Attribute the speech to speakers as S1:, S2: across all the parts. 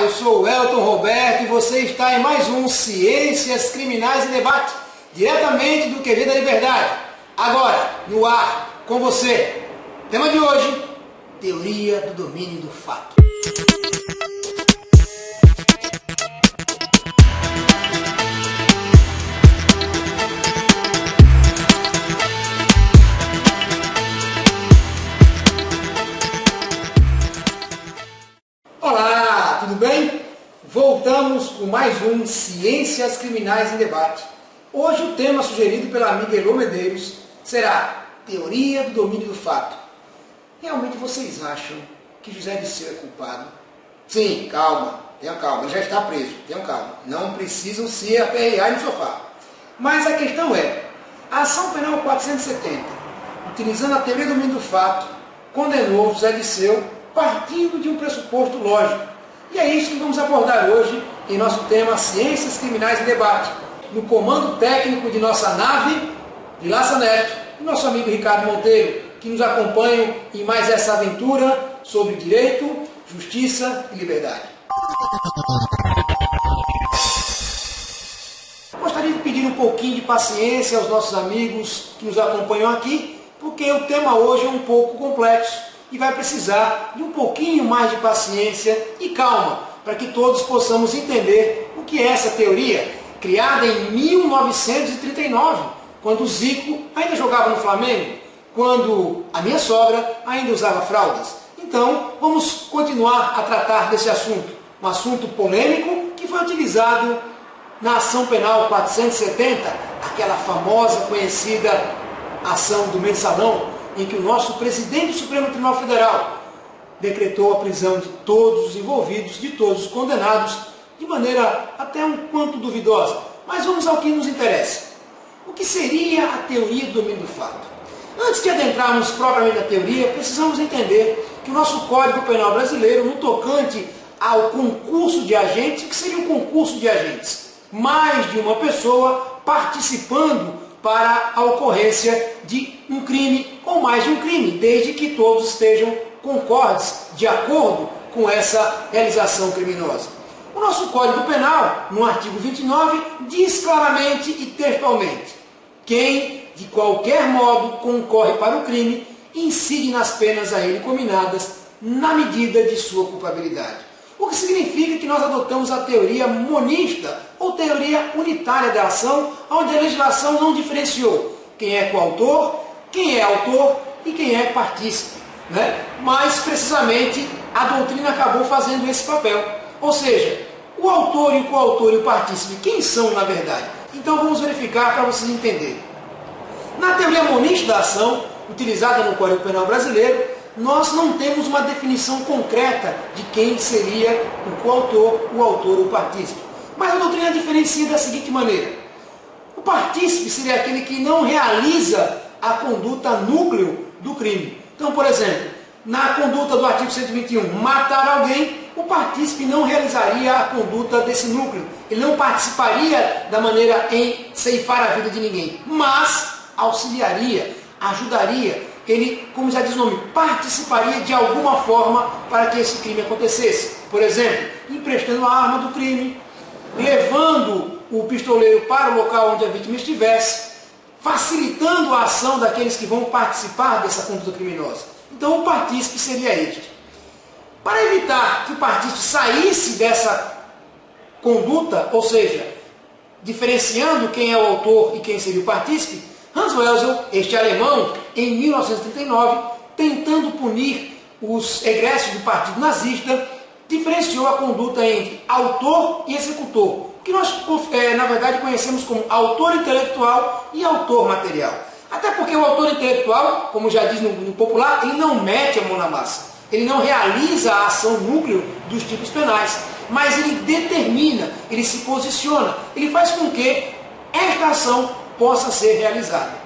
S1: eu sou o Elton Roberto e você está em mais um Ciências Criminais em Debate, diretamente do QG da Liberdade. Agora, no ar, com você. Tema de hoje, teoria do domínio do fato. Olá, tudo bem? Voltamos com mais um Ciências Criminais em Debate. Hoje o tema sugerido pela amiga Elô Medeiros será teoria do domínio do fato. Realmente vocês acham que José Dirceu é culpado? Sim, calma, tenham calma, ele já está preso, tenham calma. Não precisam se aperrear no sofá. Mas a questão é, a ação penal 470, utilizando a teoria do domínio do fato, condenou José Dirceu partindo de um pressuposto lógico. E é isso que vamos abordar hoje em nosso tema Ciências Criminais em Debate, no comando técnico de nossa nave, Vilaça Neto, e nosso amigo Ricardo Monteiro, que nos acompanham em mais essa aventura sobre direito, justiça e liberdade. Gostaria de pedir um pouquinho de paciência aos nossos amigos que nos acompanham aqui, porque o tema hoje é um pouco complexo e vai precisar de um pouquinho mais de paciência e calma, para que todos possamos entender o que é essa teoria, criada em 1939, quando o Zico ainda jogava no Flamengo, quando a minha sogra ainda usava fraldas. Então, vamos continuar a tratar desse assunto, um assunto polêmico que foi utilizado na ação penal 470, aquela famosa, conhecida ação do mensalão, em que o nosso presidente do Supremo Tribunal Federal decretou a prisão de todos os envolvidos, de todos os condenados, de maneira até um quanto duvidosa. Mas vamos ao que nos interessa. O que seria a teoria do domínio do fato? Antes de adentrarmos propriamente na teoria, precisamos entender que o nosso Código Penal brasileiro, no tocante ao concurso de agentes, o que seria um concurso de agentes? Mais de uma pessoa participando para a ocorrência de um crime ou mais de um crime, desde que todos estejam concordes, de acordo com essa realização criminosa. O nosso Código Penal, no artigo 29, diz claramente e textualmente: quem de qualquer modo concorre para o crime incide nas penas a ele cominadas na medida de sua culpabilidade. O que significa que nós adotamos a teoria monista, ou teoria unitária da ação, onde a legislação não diferenciou quem é coautor, quem é autor e quem é partícipe, né? Mas, precisamente, a doutrina acabou fazendo esse papel. Ou seja, o autor e o coautor e o partícipe, quem são na verdade? Então vamos verificar para vocês entenderem. Na teoria monista da ação, utilizada no Código Penal brasileiro, nós não temos uma definição concreta de quem seria o coautor, o autor ou o partícipe. Mas a doutrina diferencia da seguinte maneira: o partícipe seria aquele que não realiza a conduta núcleo do crime. Então, por exemplo, na conduta do artigo 121, matar alguém, o partícipe não realizaria a conduta desse núcleo. Ele não participaria da maneira em ceifar a vida de ninguém, mas auxiliaria, ajudaria. Ele, como já diz o nome, participaria de alguma forma para que esse crime acontecesse. Por exemplo, emprestando a arma do crime, levando o pistoleiro para o local onde a vítima estivesse, facilitando a ação daqueles que vão participar dessa conduta criminosa. Então o partícipe seria este. Para evitar que o partícipe saísse dessa conduta, ou seja, diferenciando quem é o autor e quem seria o partícipe, Hans Welsel, este alemão, em 1939, tentando punir os egressos do partido nazista, diferenciou a conduta entre autor e executor, que nós, na verdade, conhecemos como autor intelectual e autor material. Até porque o autor intelectual, como já diz no popular, ele não mete a mão na massa, ele não realiza a ação núcleo dos tipos penais, mas ele determina, ele se posiciona, ele faz com que esta ação possa ser realizada.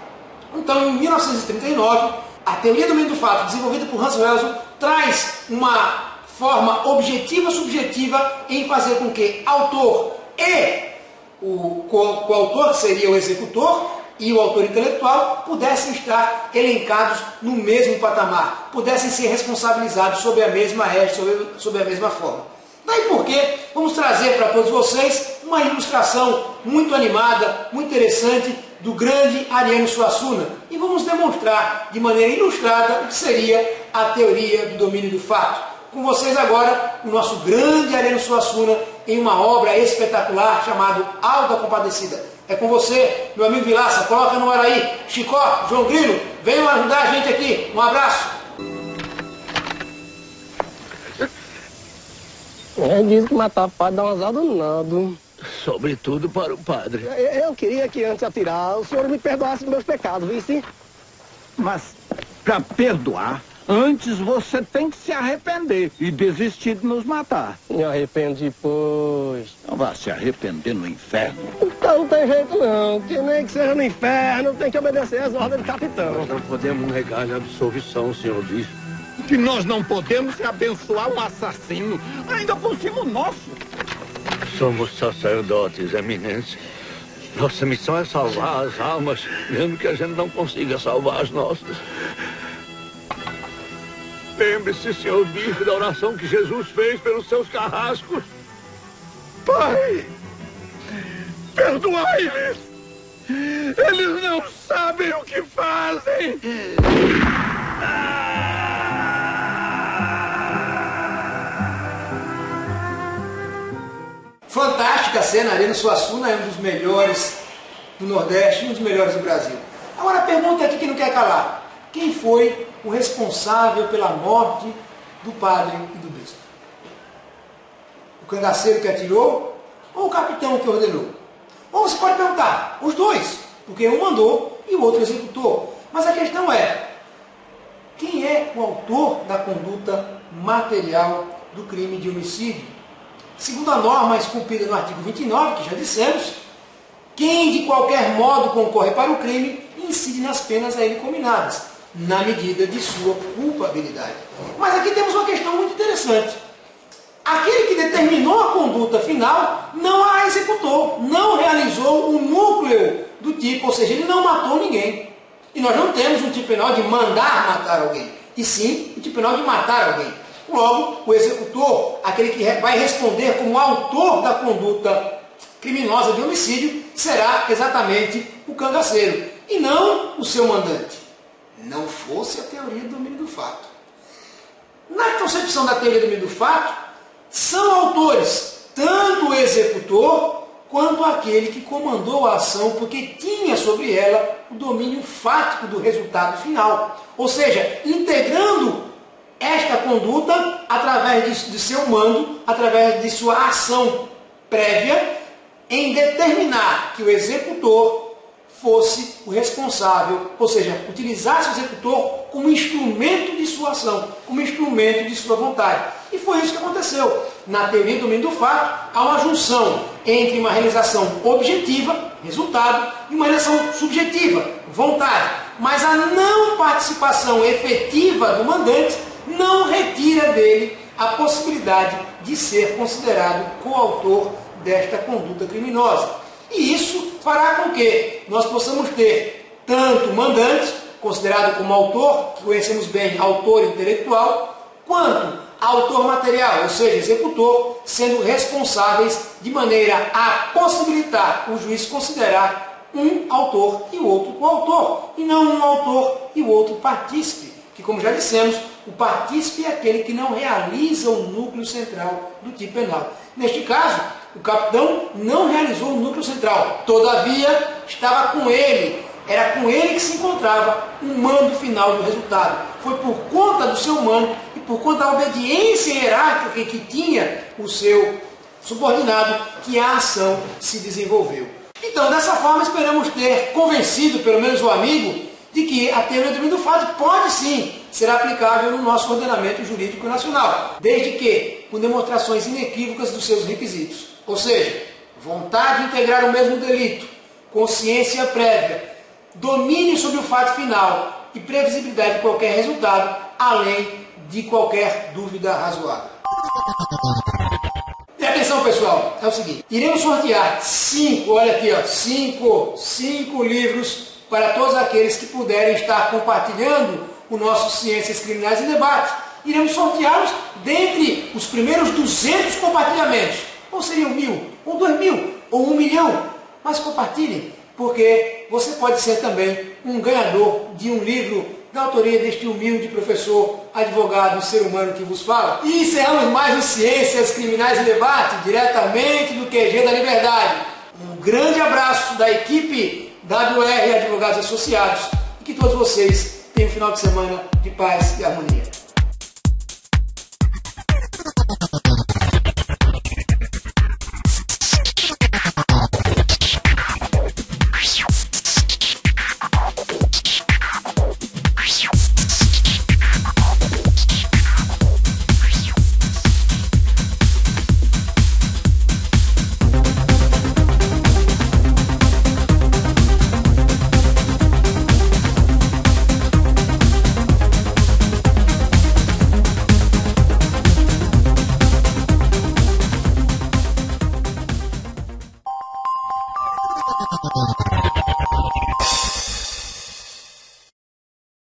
S1: Então, em 1939, a teoria do domínio do fato, desenvolvida por Hans Welsel, traz uma forma objetiva-subjetiva em fazer com que autor e o coautor, que seria o executor, e o autor intelectual pudessem estar elencados no mesmo patamar, pudessem ser responsabilizados sob a mesma égide, sob a mesma forma. Daí porque vamos trazer para todos vocês uma ilustração muito animada, muito interessante do grande Ariano Suassuna. E vamos demonstrar de maneira ilustrada o que seria a teoria do domínio do fato. Com vocês agora, o nosso grande Ariano Suassuna em uma obra espetacular chamada Auto da Compadecida. É com você, meu amigo Vilaça, coloca no ar aí. Chicó, João Grilo, venham ajudar a gente aqui. Um abraço.
S2: Diz que matar padre dá um azar danado.
S3: Sobretudo para o padre.
S2: Eu queria que antes de atirar, o senhor me perdoasse dos meus pecados, viu sim?
S3: Mas, para perdoar, antes você tem que se arrepender e desistir de nos matar.
S2: Me arrependo depois.
S3: Não vá se arrepender no inferno.
S2: Então não tem jeito não, que nem que seja no inferno, tem que obedecer às ordens do capitão.
S3: Nós não podemos negar-lhe a absolvição, senhor bispo. Que nós não podemos abençoar um assassino, ainda por cima o nosso. Somos sacerdotes, eminência. Nossa missão é salvar as almas, mesmo que a gente não consiga salvar as nossas. Lembre-se, senhor bispo, da oração que Jesus fez pelos seus carrascos. Pai, perdoai-lhes. Eles não sabem o que fazem.
S1: Fantástica cena, Ariano Suassuna é um dos melhores do Nordeste, um dos melhores do Brasil. Agora a pergunta aqui que não quer calar. Quem foi o responsável pela morte do padre e do bispo? O cangaceiro que atirou ou o capitão que ordenou? Ou você pode perguntar, os dois, porque um mandou e o outro executou. Mas a questão é, quem é o autor da conduta material do crime de homicídio? Segundo a norma esculpida no artigo 29, que já dissemos, quem de qualquer modo concorre para o crime incide nas penas a ele cominadas, na medida de sua culpabilidade. Mas aqui temos uma questão muito interessante. Aquele que determinou a conduta final não a executou, não realizou o núcleo do tipo, ou seja, ele não matou ninguém. E nós não temos um tipo penal de mandar matar alguém, e sim um tipo penal de matar alguém. Logo, o executor, aquele que vai responder como autor da conduta criminosa de homicídio, será exatamente o cangaceiro, e não o seu mandante. Não fosse a teoria do domínio do fato. Na concepção da teoria do domínio do fato, são autores tanto o executor quanto aquele que comandou a ação, porque tinha sobre ela o domínio fático do resultado final. Ou seja, integrando esta conduta através de seu mando, através de sua ação prévia, em determinar que o executor fosse o responsável, ou seja, utilizasse o executor como instrumento de sua ação, como instrumento de sua vontade. E foi isso que aconteceu. Na teoria do domínio do fato, há uma junção entre uma realização objetiva, resultado, e uma realização subjetiva, vontade. Mas a não participação efetiva do mandante não retira dele a possibilidade de ser considerado coautor desta conduta criminosa. E isso fará com que nós possamos ter tanto o mandante, considerado como autor, que conhecemos bem, autor intelectual, quanto autor material, ou seja, executor, sendo responsáveis de maneira a possibilitar o juiz considerar um autor e o outro coautor, e não um autor e o outro partícipe, que, como já dissemos, o partícipe é aquele que não realiza o núcleo central do tipo penal. Neste caso, o capitão não realizou o núcleo central, todavia estava com ele, era com ele que se encontrava o mando final do resultado. Foi por conta do seu mando e por conta da obediência hierárquica que tinha o seu subordinado que a ação se desenvolveu. Então, dessa forma, esperamos ter convencido pelo menos o amigo de que a teoria do domínio do fato pode sim ser aplicável no nosso ordenamento jurídico nacional, desde que com demonstrações inequívocas dos seus requisitos. Ou seja, vontade de integrar o mesmo delito, consciência prévia, domínio sobre o fato final e previsibilidade de qualquer resultado, além de qualquer dúvida razoável. E atenção, pessoal, é o seguinte, iremos sortear 5, olha aqui, ó, 5 livros para todos aqueles que puderem estar compartilhando o nosso Ciências Criminais em Debate iremos sorteá-los dentre os primeiros 200 compartilhamentos. Ou seriam 1.000, ou 2.000, ou 1 milhão. Mas compartilhem, porque você pode ser também um ganhador de um livro da autoria deste humilde professor, advogado, ser humano que vos fala. E encerramos mais o Ciências Criminais em Debate, diretamente do QG da Liberdade. Um grande abraço da equipe WR Advogados Associados e que todos vocês tenham um final de semana de paz e harmonia.